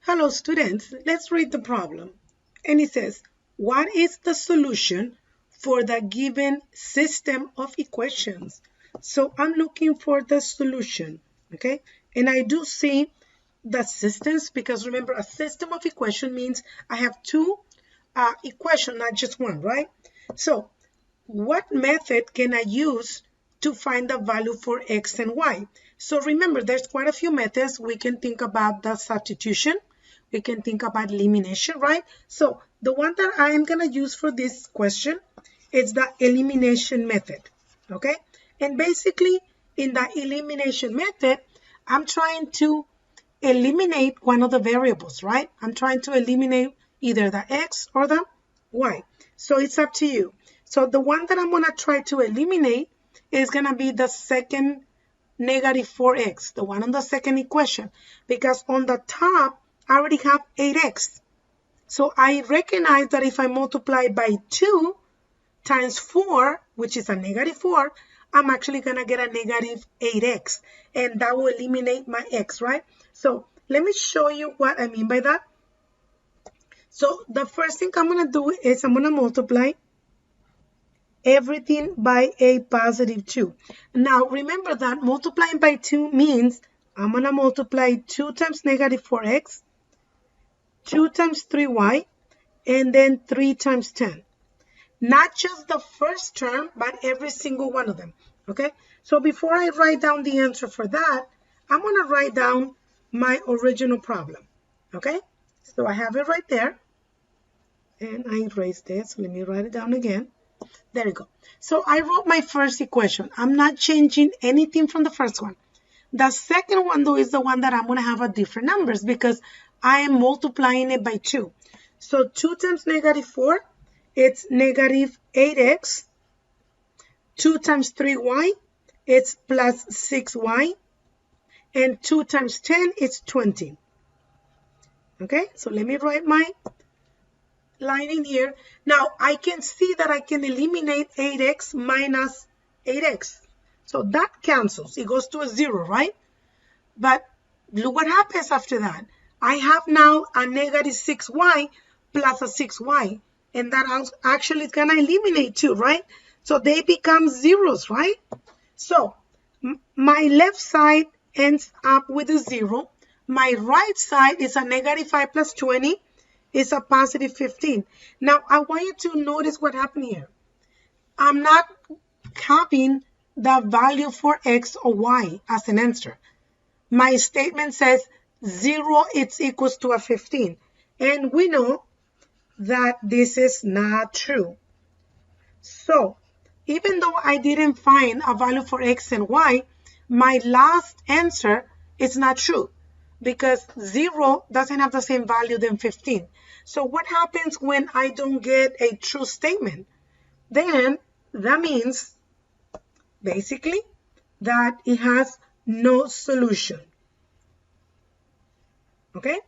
Hello students, let's read the problem. And it says, what is the solution for the given system of equations? So I'm looking for the solution, okay? And I do see the systems because remember a system of equation means I have two equations, not just one, right? So what method can I use to find the value for x and y? So remember, there's quite a few methods. We can think about the substitution. We can think about elimination, right? So the one that I am going to use for this question is the elimination method, okay? And basically, in the elimination method, I'm trying to eliminate one of the variables, right? I'm trying to eliminate either the x or the y. So it's up to you. So the one that I'm going to try to eliminate is going to be the second negative 4x, the one on the second equation, because on the top, I already have 8x. So I recognize that if I multiply by 2 times 4, which is a negative 4, I'm actually going to get a negative 8x, and that will eliminate my x, right? So let me show you what I mean by that. So the first thing I'm going to do is I'm going to multiply everything by a positive 2. Now remember that multiplying by 2 means I'm going to multiply 2 times negative 4x, 2 times 3y, and then 3 times 10. Not just the first term, but every single one of them, okay? So before I write down the answer for that, I'm going to write down my original problem, okay? So I have it right there, and I erased it, so let me write it down again. There we go. So I wrote my first equation. I'm not changing anything from the first one. The second one, though, is the one that I'm going to have a different numbers because I am multiplying it by 2. So 2 times negative 4, it's negative 8x. 2 times 3y, it's plus 6y. And 2 times 10, it's 20. Okay, so let me write my line in here. Now, I can see that I can eliminate 8x minus 8x. So that cancels. It goes to a 0, right? But look what happens after that. I have now a negative 6y plus a 6y. And that actually is going to eliminate 2, right? So they become zeros, right? So my left side ends up with a 0. My right side is a negative 5 plus 20. Is a positive 15. Now, I want you to notice what happened here. I'm not having the value for x or y as an answer. My statement says 0 is equals to a 15. And we know that this is not true. So, even though I didn't find a value for x and y, my last answer is not true because 0 doesn't have the same value than 15. So what happens when I don't get a true statement? Then that means basically that it has no solution. Okay?